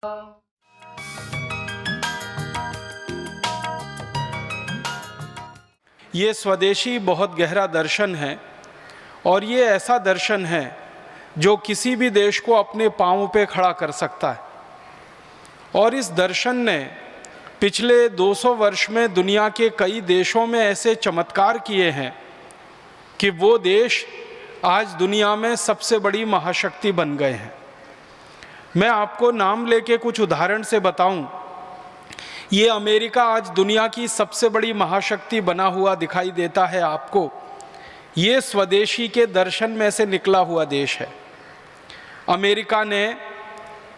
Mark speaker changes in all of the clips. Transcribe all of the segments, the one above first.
Speaker 1: ये स्वदेशी बहुत गहरा दर्शन है और ये ऐसा दर्शन है जो किसी भी देश को अपने पांव पे खड़ा कर सकता है। और इस दर्शन ने पिछले 200 वर्ष में दुनिया के कई देशों में ऐसे चमत्कार किए हैं कि वो देश आज दुनिया में सबसे बड़ी महाशक्ति बन गए हैं। मैं आपको नाम लेके कुछ उदाहरण से बताऊं, ये अमेरिका आज दुनिया की सबसे बड़ी महाशक्ति बना हुआ दिखाई देता है आपको। ये स्वदेशी के दर्शन में से निकला हुआ देश है। अमेरिका ने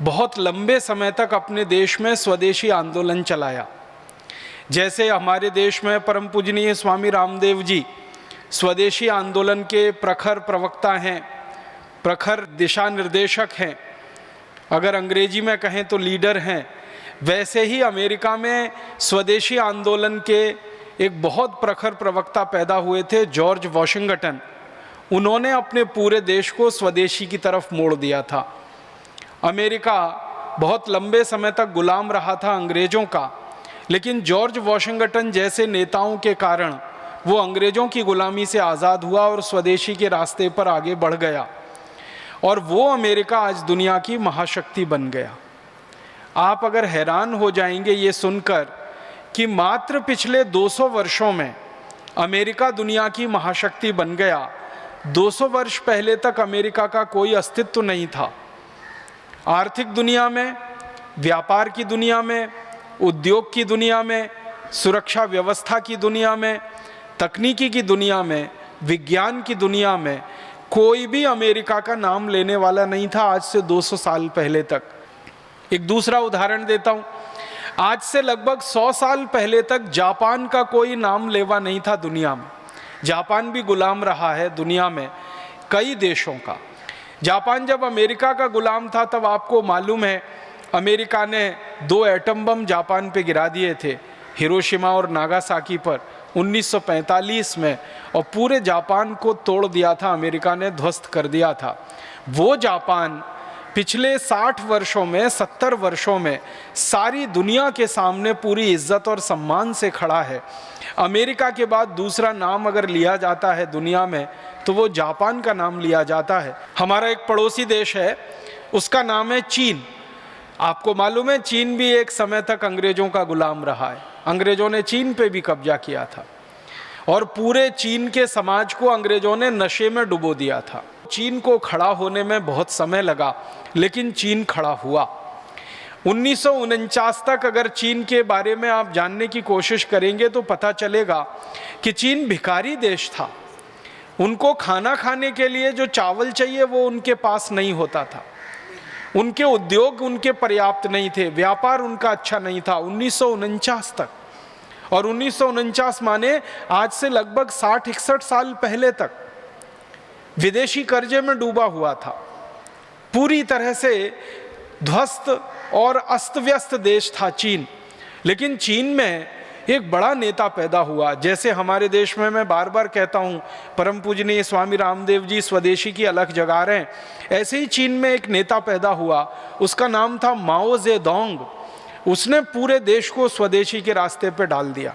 Speaker 1: बहुत लंबे समय तक अपने देश में स्वदेशी आंदोलन चलाया। जैसे हमारे देश में परम पूजनीय स्वामी रामदेव जी स्वदेशी आंदोलन के प्रखर प्रवक्ता हैं, प्रखर दिशा निर्देशक हैं, अगर अंग्रेजी में कहें तो लीडर हैं। वैसे ही अमेरिका में स्वदेशी आंदोलन के एक बहुत प्रखर प्रवक्ता पैदा हुए थे, जॉर्ज वॉशिंगटन। उन्होंने अपने पूरे देश को स्वदेशी की तरफ मोड़ दिया था। अमेरिका बहुत लंबे समय तक गुलाम रहा था अंग्रेज़ों का, लेकिन जॉर्ज वॉशिंगटन जैसे नेताओं के कारण वो अंग्रेज़ों की गुलामी से आज़ाद हुआ और स्वदेशी के रास्ते पर आगे बढ़ गया, और वो अमेरिका आज दुनिया की महाशक्ति बन गया। आप अगर हैरान हो जाएंगे ये सुनकर कि मात्र पिछले 200 वर्षों में अमेरिका दुनिया की महाशक्ति बन गया। 200 वर्ष पहले तक अमेरिका का कोई अस्तित्व नहीं था। आर्थिक दुनिया में, व्यापार की दुनिया में, उद्योग की दुनिया में, सुरक्षा व्यवस्था की दुनिया में, तकनीकी की दुनिया में, विज्ञान की दुनिया में कोई भी अमेरिका का नाम लेने वाला नहीं था आज से 200 साल पहले तक। एक दूसरा उदाहरण देता हूँ, आज से लगभग 100 साल पहले तक जापान का कोई नाम लेवा नहीं था दुनिया में। जापान भी गुलाम रहा है दुनिया में कई देशों का। जापान जब अमेरिका का गुलाम था तब आपको मालूम है अमेरिका ने 2 एटम बम जापान पे गिरा दिए थे, हिरोशिमा और नागासाकी पर 1945 में, और पूरे जापान को तोड़ दिया था अमेरिका ने, ध्वस्त कर दिया था। वो जापान पिछले 60 वर्षों में, 70 वर्षों में सारी दुनिया के सामने पूरी इज्जत और सम्मान से खड़ा है। अमेरिका के बाद दूसरा नाम अगर लिया जाता है दुनिया में तो वो जापान का नाम लिया जाता है। हमारा एक पड़ोसी देश है, उसका नाम है चीन। आपको मालूम है चीन भी एक समय तक अंग्रेजों का गुलाम रहा है। अंग्रेजों ने चीन पे भी कब्जा किया था और पूरे चीन के समाज को अंग्रेजों ने नशे में डुबो दिया था। चीन को खड़ा होने में बहुत समय लगा, लेकिन चीन खड़ा हुआ। 1949 तक अगर चीन के बारे में आप जानने की कोशिश करेंगे तो पता चलेगा कि चीन भिखारी देश था। उनको खाना खाने के लिए जो चावल चाहिए वो उनके पास नहीं होता था। उनके उद्योग उनके पर्याप्त नहीं थे, व्यापार उनका अच्छा नहीं था 1949 तक। और 1949 माने आज से लगभग 60-61 साल पहले तक विदेशी कर्जे में डूबा हुआ था। पूरी तरह से ध्वस्त और अस्त व्यस्त देश था चीन। लेकिन चीन में एक बड़ा नेता पैदा हुआ। जैसे हमारे देश में मैं बार बार कहता हूँ परम पूजनीय स्वामी रामदेव जी स्वदेशी की अलख जगा रहे हैं, ऐसे ही चीन में एक नेता पैदा हुआ, उसका नाम था माओ जेडोंग। उसने पूरे देश को स्वदेशी के रास्ते पे डाल दिया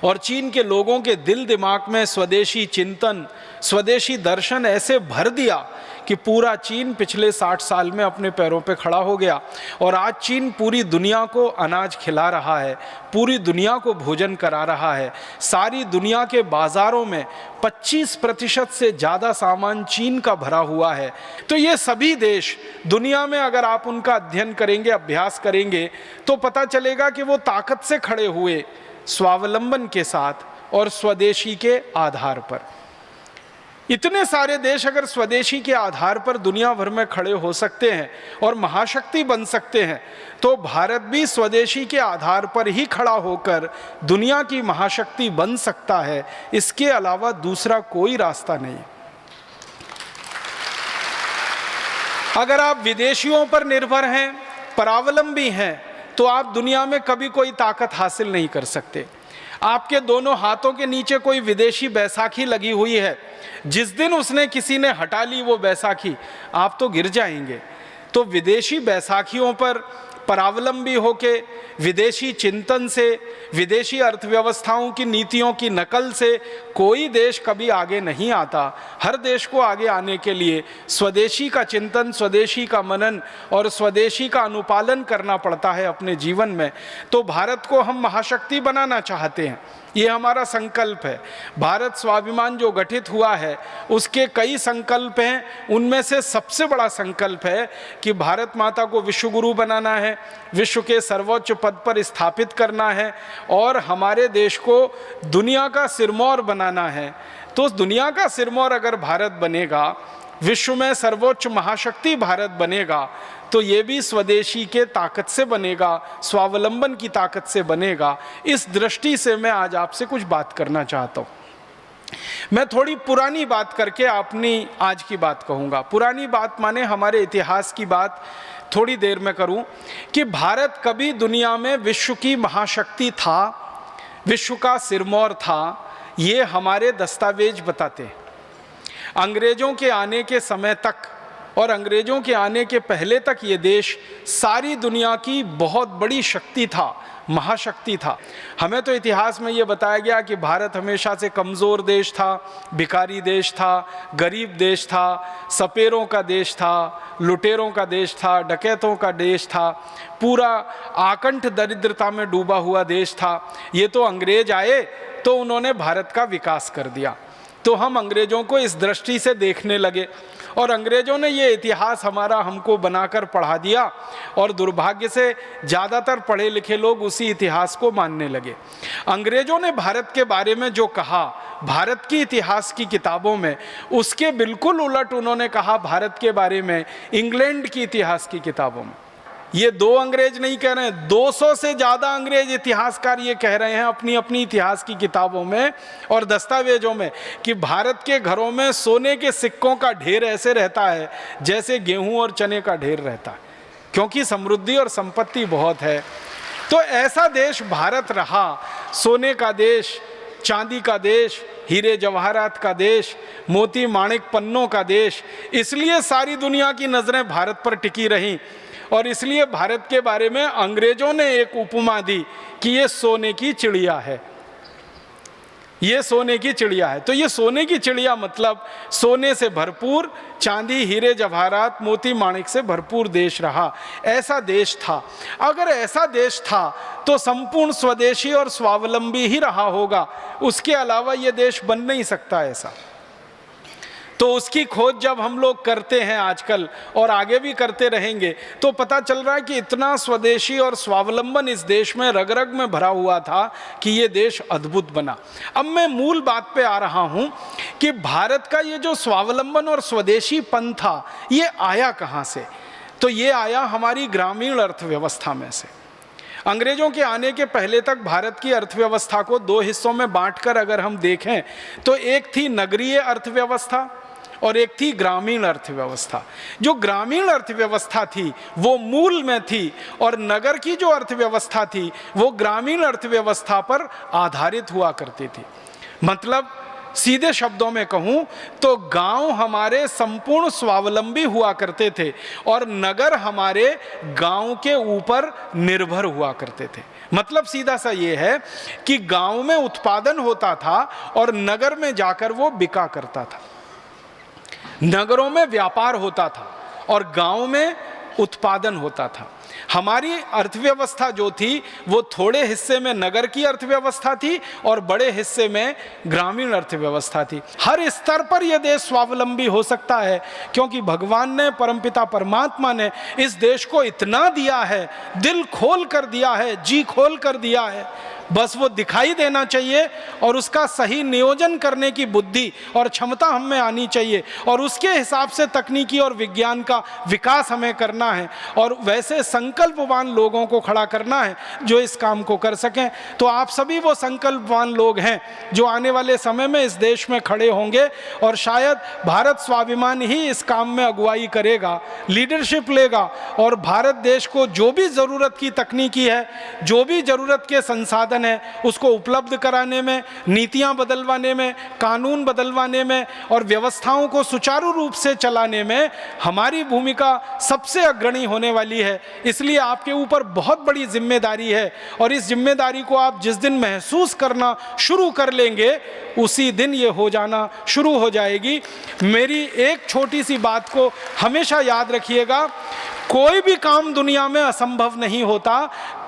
Speaker 1: और चीन के लोगों के दिल दिमाग में स्वदेशी चिंतन, स्वदेशी दर्शन ऐसे भर दिया कि पूरा चीन पिछले 60 साल में अपने पैरों पे खड़ा हो गया। और आज चीन पूरी दुनिया को अनाज खिला रहा है, पूरी दुनिया को भोजन करा रहा है। सारी दुनिया के बाज़ारों में 25% से ज़्यादा सामान चीन का भरा हुआ है। तो ये सभी देश दुनिया में अगर आप उनका अध्ययन करेंगे, अभ्यास करेंगे, तो पता चलेगा कि वो ताकत से खड़े हुए, स्वावलंबन के साथ और स्वदेशी के आधार पर। इतने सारे देश अगर स्वदेशी के आधार पर दुनिया भर में खड़े हो सकते हैं और महाशक्ति बन सकते हैं, तो भारत भी स्वदेशी के आधार पर ही खड़ा होकर दुनिया की महाशक्ति बन सकता है। इसके अलावा दूसरा कोई रास्ता नहीं। अगर आप विदेशियों पर निर्भर हैं, परावलंबी हैं, तो आप दुनिया में कभी कोई ताकत हासिल नहीं कर सकते। आपके दोनों हाथों के नीचे कोई विदेशी बैसाखी लगी हुई है, जिस दिन उसने किसी ने हटा ली वो बैसाखी, आप तो गिर जाएंगे। तो विदेशी बैसाखियों पर परावलंबी होके, विदेशी चिंतन से, विदेशी अर्थव्यवस्थाओं की नीतियों की नकल से कोई देश कभी आगे नहीं आता। हर देश को आगे आने के लिए स्वदेशी का चिंतन, स्वदेशी का मनन और स्वदेशी का अनुपालन करना पड़ता है अपने जीवन में। तो भारत को हम महाशक्ति बनाना चाहते हैं, ये हमारा संकल्प है। भारत स्वाभिमान जो गठित हुआ है उसके कई संकल्प हैं, उनमें से सबसे बड़ा संकल्प है कि भारत माता को विश्व गुरु बनाना है, विश्व के सर्वोच्च पद पर स्थापित करना है और हमारे देश को दुनिया का सिरमौर बनाना है। तो दुनिया का सिरमौर अगर भारत बनेगा, विश्व में सर्वोच्च महाशक्ति भारत बनेगा, तो ये भी स्वदेशी के ताकत से बनेगा, स्वावलंबन की ताकत से बनेगा। इस दृष्टि से मैं आज आपसे कुछ बात करना चाहता हूँ। मैं थोड़ी पुरानी बात करके अपनी आज की बात कहूँगा। पुरानी बात माने हमारे इतिहास की बात थोड़ी देर में करूँ कि भारत कभी दुनिया में विश्व की महाशक्ति था, विश्व का सिरमौर था, ये हमारे दस्तावेज बताते हैं। अंग्रेजों के आने के समय तक और अंग्रेजों के आने के पहले तक ये देश सारी दुनिया की बहुत बड़ी शक्ति था, महाशक्ति था। हमें तो इतिहास में ये बताया गया कि भारत हमेशा से कमज़ोर देश था, भिखारी देश था, गरीब देश था, सपेरों का देश था, लुटेरों का देश था, डकैतों का देश था, पूरा आकंठ दरिद्रता में डूबा हुआ देश था। ये तो अंग्रेज आए तो उन्होंने भारत का विकास कर दिया। तो हम अंग्रेजों को इस दृष्टि से देखने लगे और अंग्रेजों ने ये इतिहास हमारा हमको बनाकर पढ़ा दिया और दुर्भाग्य से ज़्यादातर पढ़े लिखे लोग उसी इतिहास को मानने लगे। अंग्रेजों ने भारत के बारे में जो कहा भारत की इतिहास की किताबों में, उसके बिल्कुल उलट उन्होंने कहा भारत के बारे में इंग्लैंड की इतिहास की किताबों में। ये दो अंग्रेज नहीं कह रहे हैं, 200 से ज़्यादा अंग्रेज इतिहासकार ये कह रहे हैं अपनी अपनी इतिहास की किताबों में और दस्तावेजों में कि भारत के घरों में सोने के सिक्कों का ढेर ऐसे रहता है जैसे गेहूं और चने का ढेर रहता है, क्योंकि समृद्धि और संपत्ति बहुत है। तो ऐसा देश भारत रहा, सोने का देश, चांदी का देश, हीरे जवाहरात का देश, मोती माणिक पन्नों का देश। इसलिए सारी दुनिया की नज़रें भारत पर टिकी रहीं और इसलिए भारत के बारे में अंग्रेजों ने एक उपमा दी कि ये सोने की चिड़िया है, ये सोने की चिड़िया है। तो ये सोने की चिड़िया मतलब सोने से भरपूर, चांदी हीरे जवाहरात मोती माणिक से भरपूर देश रहा, ऐसा देश था। अगर ऐसा देश था तो संपूर्ण स्वदेशी और स्वावलंबी ही रहा होगा, उसके अलावा ये देश बन नहीं सकता ऐसा। तो उसकी खोज जब हम लोग करते हैं आजकल और आगे भी करते रहेंगे तो पता चल रहा है कि इतना स्वदेशी और स्वावलंबन इस देश में रग रग में भरा हुआ था कि ये देश अद्भुत बना। अब मैं मूल बात पे आ रहा हूँ कि भारत का ये जो स्वावलंबन और स्वदेशीपन था ये आया कहाँ से? तो ये आया हमारी ग्रामीण अर्थव्यवस्था में से। अंग्रेजों के आने के पहले तक भारत की अर्थव्यवस्था को दो हिस्सों में बांटकर अगर हम देखें तो एक थी नगरीय अर्थव्यवस्था और एक थी ग्रामीण अर्थव्यवस्था। जो ग्रामीण अर्थव्यवस्था थी वो मूल में थी और नगर की जो अर्थव्यवस्था थी वो ग्रामीण अर्थव्यवस्था पर आधारित हुआ करती थी। मतलब सीधे शब्दों में कहूं तो गांव हमारे संपूर्ण स्वावलंबी हुआ करते थे और नगर हमारे गांव के ऊपर निर्भर हुआ करते थे। मतलब सीधा सा ये है कि गांव में उत्पादन होता था और नगर में जाकर वो बिका करता था। नगरों में व्यापार होता था और गांव में उत्पादन होता था। हमारी अर्थव्यवस्था जो थी वो थोड़े हिस्से में नगर की अर्थव्यवस्था थी और बड़े हिस्से में ग्रामीण अर्थव्यवस्था थी। हर स्तर पर यह देश स्वावलंबी हो सकता है क्योंकि भगवान ने, परमपिता परमात्मा ने इस देश को इतना दिया है, दिल खोल कर दिया है, जी खोल कर दिया है, बस वो दिखाई देना चाहिए और उसका सही नियोजन करने की बुद्धि और क्षमता हम में आनी चाहिए और उसके हिसाब से तकनीकी और विज्ञान का विकास हमें करना है और वैसे संकल्पवान लोगों को खड़ा करना है जो इस काम को कर सकें। तो आप सभी वो संकल्पवान लोग हैं जो आने वाले समय में इस देश में खड़े होंगे और शायद भारत स्वाभिमान ही इस काम में अगुवाई करेगा, लीडरशिप लेगा और भारत देश को जो भी ज़रूरत की तकनीकी है, जो भी ज़रूरत के संसाधन संसाधन है उसको उपलब्ध कराने में, नीतियां बदलवाने में, कानून बदलवाने में और व्यवस्थाओं को सुचारू रूप से चलाने में हमारी भूमिका सबसे अग्रणी होने वाली है। इसलिए आपके ऊपर बहुत बड़ी जिम्मेदारी है और इस जिम्मेदारी को आप जिस दिन महसूस करना शुरू कर लेंगे उसी दिन ये हो जाना शुरू हो जाएगी। मेरी एक छोटी सी बात को हमेशा याद रखिएगा, कोई भी काम दुनिया में असंभव नहीं होता,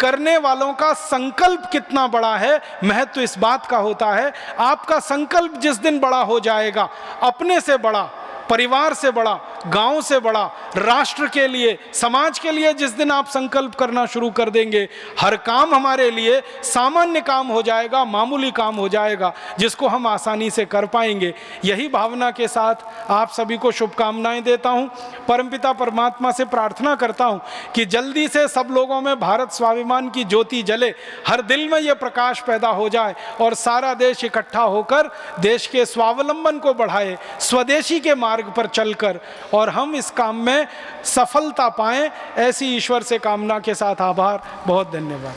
Speaker 1: करने वालों का संकल्प कितना बड़ा है महत्व इस बात का होता है। आपका संकल्प जिस दिन बड़ा हो जाएगा, अपने से बड़ा, परिवार से बड़ा, गांव से बड़ा, राष्ट्र के लिए, समाज के लिए जिस दिन आप संकल्प करना शुरू कर देंगे, हर काम हमारे लिए सामान्य काम हो जाएगा, मामूली काम हो जाएगा, जिसको हम आसानी से कर पाएंगे। यही भावना के साथ आप सभी को शुभकामनाएं देता हूं। परमपिता परमात्मा से प्रार्थना करता हूं कि जल्दी से सब लोगों में भारत स्वाभिमान की ज्योति जले, हर दिल में यह प्रकाश पैदा हो जाए और सारा देश इकट्ठा होकर देश के स्वावलंबन को बढ़ाए, स्वदेशी के मार्ग पर चलकर, और हम इस काम में सफलता पाएं, ऐसी ईश्वर से कामना के साथ आभार। बहुत धन्यवाद।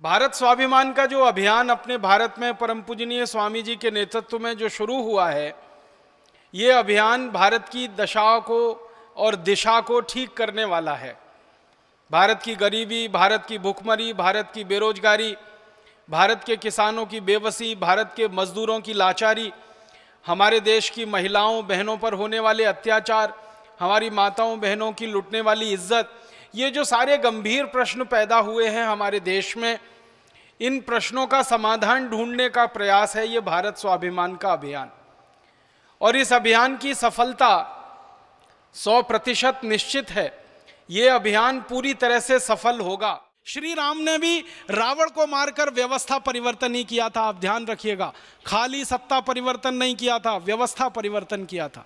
Speaker 1: भारत स्वाभिमान का जो अभियान अपने भारत में परम पूजनीय स्वामी जी के नेतृत्व में जो शुरू हुआ है, ये अभियान भारत की दशा को और दिशा को ठीक करने वाला है। भारत की गरीबी, भारत की भुखमरी, भारत की बेरोजगारी, भारत के किसानों की बेबसी, भारत के मजदूरों की लाचारी, हमारे देश की महिलाओं बहनों पर होने वाले अत्याचार, हमारी माताओं बहनों की लुटने वाली इज्जत, ये जो सारे गंभीर प्रश्न पैदा हुए हैं हमारे देश में, इन प्रश्नों का समाधान ढूंढने का प्रयास है ये भारत स्वाभिमान का अभियान। और इस अभियान की सफलता 100% निश्चित है। ये अभियान पूरी तरह से सफल होगा। श्री राम ने भी रावण को मारकर व्यवस्था परिवर्तन ही किया था, आप ध्यान रखिएगा। खाली सत्ता परिवर्तन नहीं किया था, व्यवस्था परिवर्तन किया था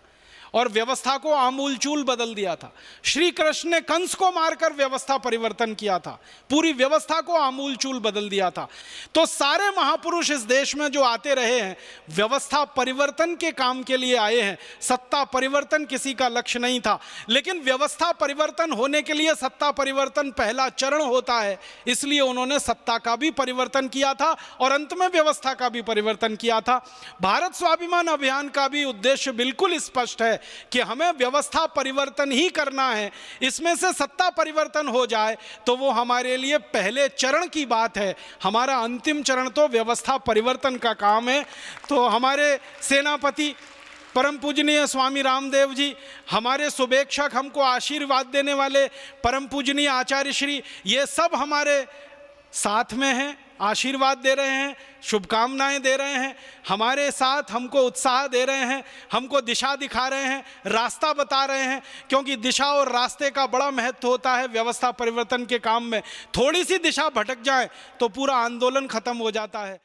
Speaker 1: और व्यवस्था को आमूलचूल बदल दिया था। श्री कृष्ण ने कंस को मारकर व्यवस्था परिवर्तन किया था, पूरी व्यवस्था को आमूलचूल बदल दिया था। तो सारे महापुरुष इस देश में जो आते रहे हैं, व्यवस्था परिवर्तन के काम के लिए आए हैं। सत्ता परिवर्तन किसी का लक्ष्य नहीं था, लेकिन व्यवस्था परिवर्तन होने के लिए सत्ता परिवर्तन पहला चरण होता है, इसलिए उन्होंने सत्ता का भी परिवर्तन किया था और अंत में व्यवस्था का भी परिवर्तन किया था। भारत स्वाभिमान अभियान का भी उद्देश्य बिल्कुल स्पष्ट है कि हमें व्यवस्था परिवर्तन ही करना है। इसमें से सत्ता परिवर्तन हो जाए तो वो हमारे लिए पहले चरण की बात है, हमारा अंतिम चरण तो व्यवस्था परिवर्तन का काम है। तो हमारे सेनापति परम पूजनीय स्वामी रामदेव जी, हमारे शुभेच्छक, हमको आशीर्वाद देने वाले परम पूजनीय आचार्य श्री, ये सब हमारे साथ में हैं, आशीर्वाद दे रहे हैं, शुभकामनाएं दे रहे हैं, हमारे साथ हमको उत्साह दे रहे हैं, हमको दिशा दिखा रहे हैं, रास्ता बता रहे हैं। क्योंकि दिशा और रास्ते का बड़ा महत्व होता है व्यवस्था परिवर्तन के काम में। थोड़ी सी दिशा भटक जाए तो पूरा आंदोलन खत्म हो जाता है।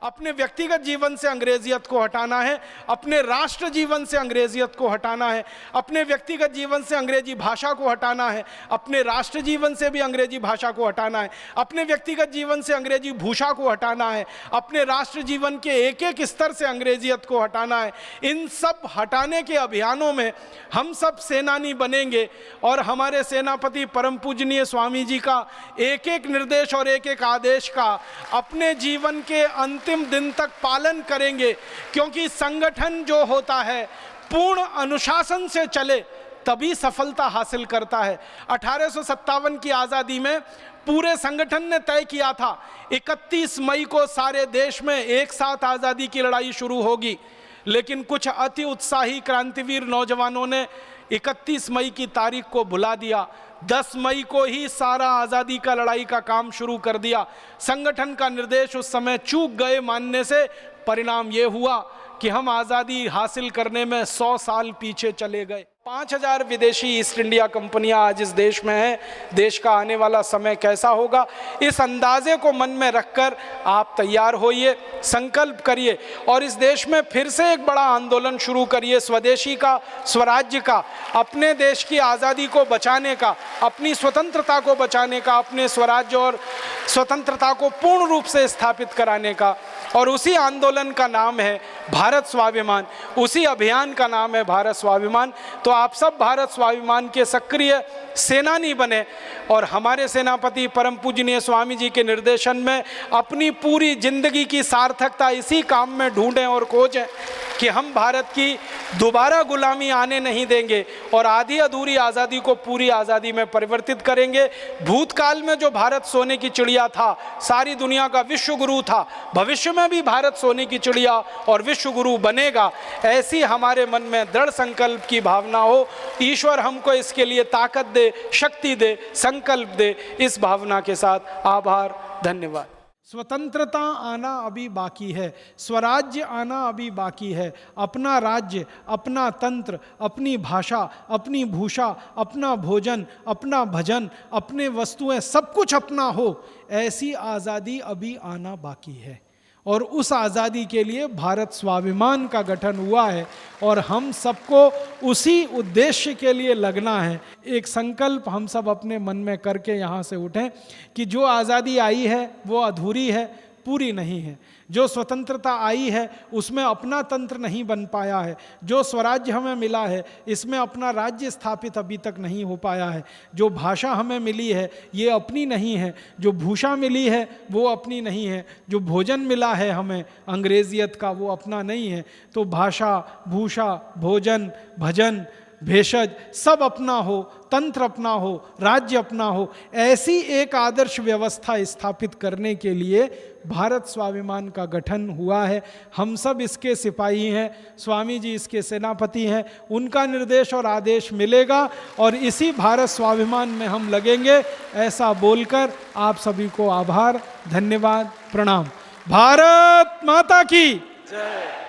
Speaker 1: अपने व्यक्तिगत जीवन से अंग्रेजियत को हटाना है, अपने राष्ट्र जीवन से अंग्रेजियत को हटाना है, अपने व्यक्तिगत जीवन से अंग्रेजी भाषा को हटाना है, अपने राष्ट्र जीवन से भी अंग्रेजी भाषा को हटाना है, अपने व्यक्तिगत जीवन से अंग्रेजी भूषा को हटाना है, अपने राष्ट्र जीवन के एक एक स्तर से अंग्रेजियत को हटाना है। इन सब हटाने के अभियानों में हम सब सेनानी बनेंगे और हमारे सेनापति परम पूजनीय स्वामी जी का एक एक निर्देश और एक एक आदेश का अपने जीवन के अंतिम दिन तक पालन करेंगे। क्योंकि संगठन जो होता है पूर्ण अनुशासन से चले तभी सफलता हासिल करता है। 1857 की आज़ादी में पूरे संगठन ने तय किया था 31 मई को सारे देश में एक साथ आज़ादी की लड़ाई शुरू होगी, लेकिन कुछ अति उत्साही क्रांतिवीर नौजवानों ने 31 मई की तारीख को भुला दिया। 10 मई को ही सारा आज़ादी का लड़ाई का काम शुरू कर दिया। संगठन का निर्देश उस समय चूक गए मानने से परिणाम ये हुआ कि हम आज़ादी हासिल करने में 100 साल पीछे चले गए। 5000 विदेशी ईस्ट इंडिया कंपनियां आज इस देश में हैं। देश का आने वाला समय कैसा होगा, इस अंदाजे को मन में रखकर आप तैयार होइए, संकल्प करिए और इस देश में फिर से एक बड़ा आंदोलन शुरू करिए, स्वदेशी का, स्वराज्य का, अपने देश की आज़ादी को बचाने का, अपनी स्वतंत्रता को बचाने का, अपने स्वराज्य और स्वतंत्रता को पूर्ण रूप से स्थापित कराने का। और उसी आंदोलन का नाम है भारत स्वाभिमान, उसी अभियान का नाम है भारत स्वाभिमान। तो आप सब भारत स्वाभिमान के सक्रिय सेनानी बने और हमारे सेनापति परम पूजनीय स्वामी जी के निर्देशन में अपनी पूरी जिंदगी की सार्थकता इसी काम में ढूंढें और खोजें कि हम भारत की दोबारा गुलामी आने नहीं देंगे और आधी अधूरी आज़ादी को पूरी आज़ादी में परिवर्तित करेंगे। भूतकाल में जो भारत सोने की चिड़िया था, सारी दुनिया का विश्व गुरु था, भविष्य में भी भारत सोने की चिड़िया और विश्व गुरु बनेगा, ऐसी हमारे मन में दृढ़ संकल्प की भावना हो। ईश्वर हमको इसके लिए ताकत दे, शक्ति दे, संकल्प दे। इस भावना के साथ आभार, धन्यवाद। स्वतंत्रता आना अभी बाकी है, स्वराज्य आना अभी बाकी है। अपना राज्य, अपना तंत्र, अपनी भाषा, अपनी भूषा, अपना भोजन, अपना भजन, अपने वस्तुएं, सब कुछ अपना हो, ऐसी आज़ादी अभी आना बाकी है। और उस आज़ादी के लिए भारत स्वाभिमान का गठन हुआ है और हम सबको उसी उद्देश्य के लिए लगना है। एक संकल्प हम सब अपने मन में करके यहाँ से उठें कि जो आज़ादी आई है वो अधूरी है, पूरी नहीं है। जो स्वतंत्रता आई है उसमें अपना तंत्र नहीं बन पाया है। जो स्वराज्य हमें मिला है इसमें अपना राज्य स्थापित अभी तक नहीं हो पाया है। जो भाषा हमें मिली है ये अपनी नहीं है। जो भूषा मिली है वो अपनी नहीं है। जो भोजन मिला है हमें अंग्रेजियत का वो अपना नहीं है। तो भाषा, भूषा, भोजन, भजन, भेषज सब अपना हो, तंत्र अपना हो, राज्य अपना हो। ऐसी एक आदर्श व्यवस्था स्थापित करने के लिए भारत स्वाभिमान का गठन हुआ है। हम सब इसके सिपाही हैं, स्वामी जी इसके सेनापति हैं। उनका निर्देश और आदेश मिलेगा और इसी भारत स्वाभिमान में हम लगेंगे। ऐसा बोलकर आप सभी को आभार, धन्यवाद, प्रणाम। भारत माता की जय।